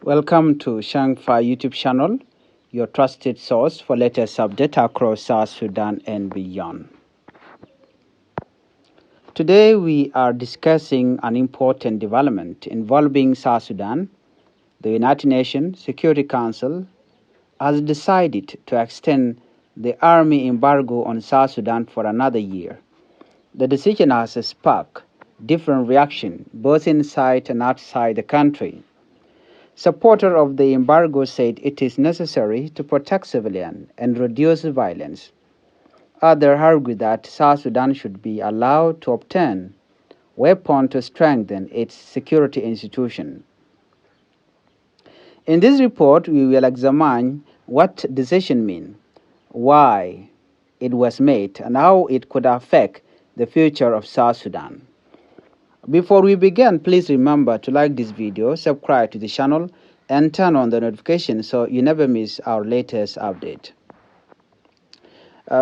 Welcome to Shangfa YouTube channel, your trusted source for latest updates across South Sudan and beyond. Today we are discussing an important development involving South Sudan. The United Nations Security Council has decided to extend the army embargo on South Sudan for another year. The decision has sparked different reactions both inside and outside the country. Supporters of the embargo said it is necessary to protect civilians and reduce violence. Others argued that South Sudan should be allowed to obtain weapons to strengthen its security institutions. In this report, we will examine what the decision means, why it was made, and how it could affect the future of South Sudan. Before we begin, please remember to like this video, subscribe to the channel, and turn on the notification so you never miss our latest update.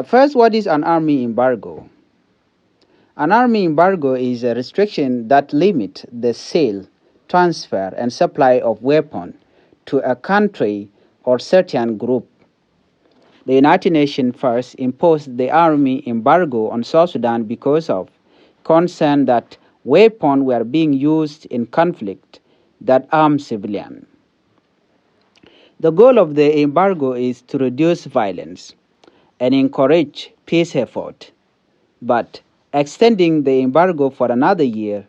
First, what is an army embargo? An army embargo is a restriction that limits the sale, transfer, and supply of weapons to a country or certain group. The United Nations first imposed the army embargo on South Sudan because of concern that weapons were being used in conflict that harm civilians. The goal of the embargo is to reduce violence and encourage peace efforts. But extending the embargo for another year,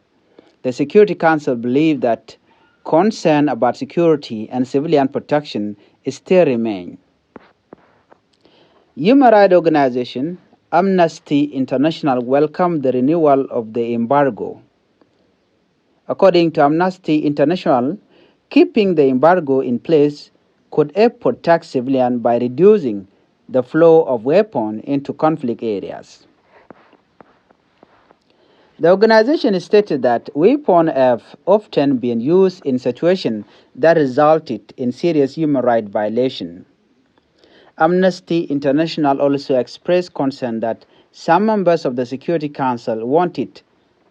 the Security Council believes that concern about security and civilian protection still remain. Human rights organization Amnesty International welcomed the renewal of the embargo. According to Amnesty International, keeping the embargo in place could help protect civilians by reducing the flow of weapons into conflict areas. The organization stated that weapons have often been used in situations that resulted in serious human rights violations. Amnesty International also expressed concern that some members of the Security Council wanted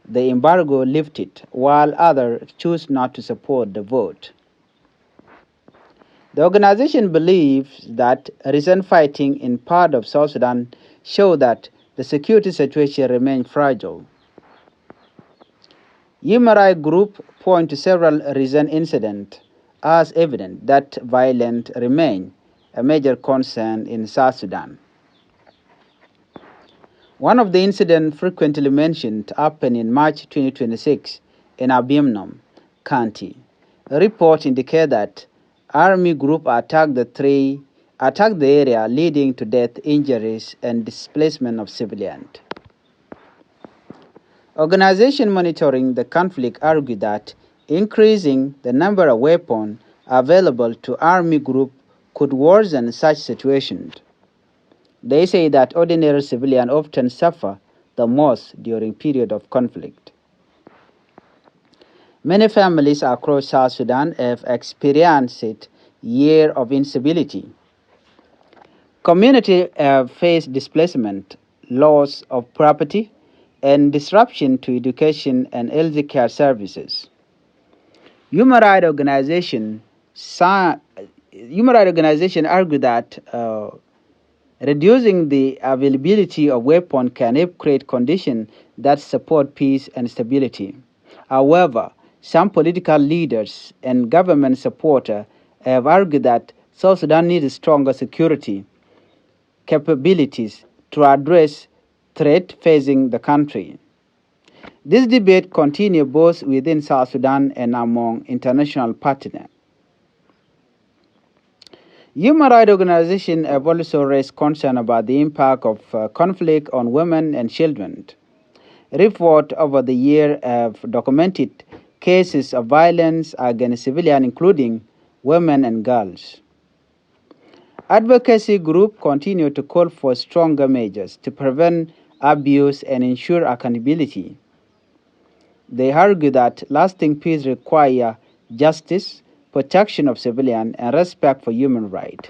the embargo lifted, while others chose not to support the vote. The organization believes that recent fighting in part of South Sudan show that the security situation remains fragile. Human rights groups point to several recent incidents as evidence that violence remains a major concern in South Sudan. One of the incidents frequently mentioned happened in March 2026 in Abiemnom County. A report indicated that army group attacked the area, leading to death, injuries, and displacement of civilians. Organizations monitoring the conflict argue that increasing the number of weapons available to army groups could worsen such situations. They say that ordinary civilians often suffer the most during periods of conflict. Many families across South Sudan have experienced years of instability. Communities have faced displacement, loss of property, and disruption to education and health care services. Human rights organizations argue that reducing the availability of weapons can help create conditions that support peace and stability. However, some political leaders and government supporters have argued that South Sudan needs stronger security capabilities to address threats facing the country. This debate continues both within South Sudan and among international partners. Human rights organizations have also raised concern about the impact of conflict on women and children. Reports over the years have documented cases of violence against civilians, including women and girls. Advocacy groups continue to call for stronger measures to prevent abuse and ensure accountability. They argue that lasting peace requires justice, protection of civilians, and respect for human rights.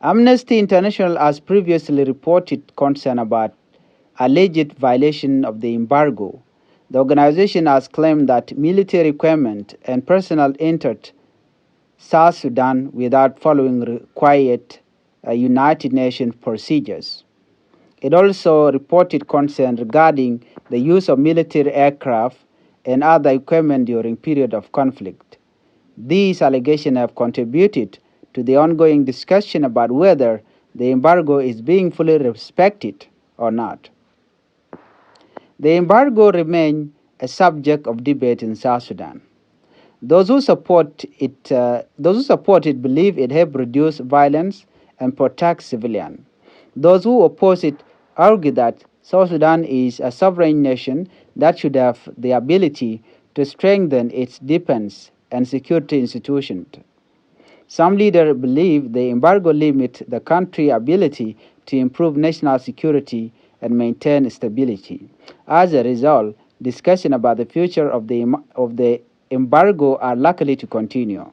Amnesty International has previously reported concern about alleged violation of the embargo. The organization has claimed that military equipment and personnel entered South Sudan without following required United Nations procedures. It also reported concern regarding the use of military aircraft and other equipment during period of conflict. These allegations have contributed to the ongoing discussion about whether the embargo is being fully respected or not. The embargo remains a subject of debate in South Sudan. Those who support it believe it helps reduce violence and protect civilians. Those who oppose it argue that South Sudan is a sovereign nation that should have the ability to strengthen its defense and security institutions. Some leaders believe the embargo limits the country's ability to improve national security and maintain stability. As a result, discussion about the future of the embargo are likely to continue.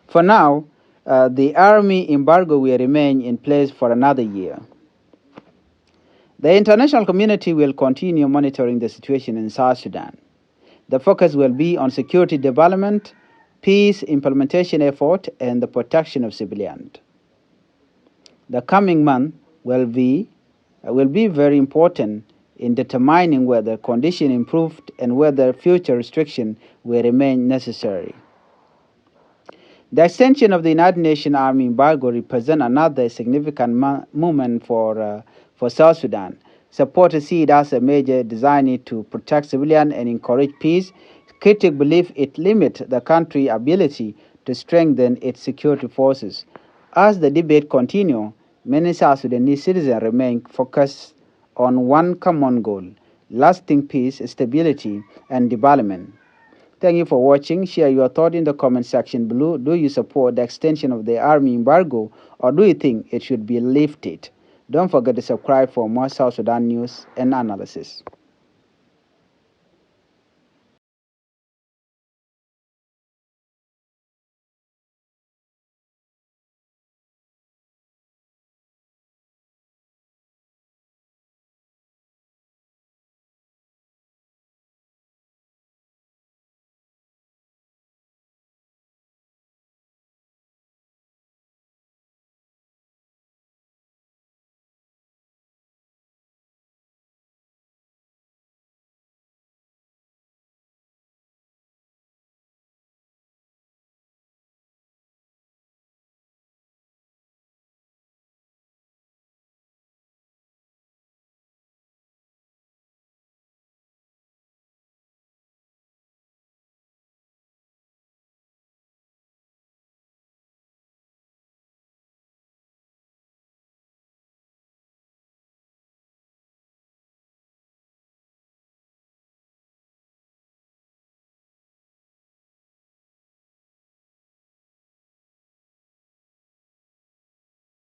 For now, the army embargo will remain in place for another year. The international community will continue monitoring the situation in South Sudan. The focus will be on security development, peace implementation effort, and the protection of civilians. The coming month will be very important in determining whether conditions improved and whether future restrictions will remain necessary. The extension of the United Nations Army embargo represents another significant movement for South Sudan. Supporters see it as a measure designed to protect civilians and encourage peace. Critics believe it limits the country's ability to strengthen its security forces. As the debate continues, many South Sudanese citizens remain focused on one common goal: lasting peace, stability, and development. Thank you for watching. Share your thought in the comment section below. Do you support the extension of the army embargo, or do you think it should be lifted? Don't forget to subscribe for more South Sudan news and analysis.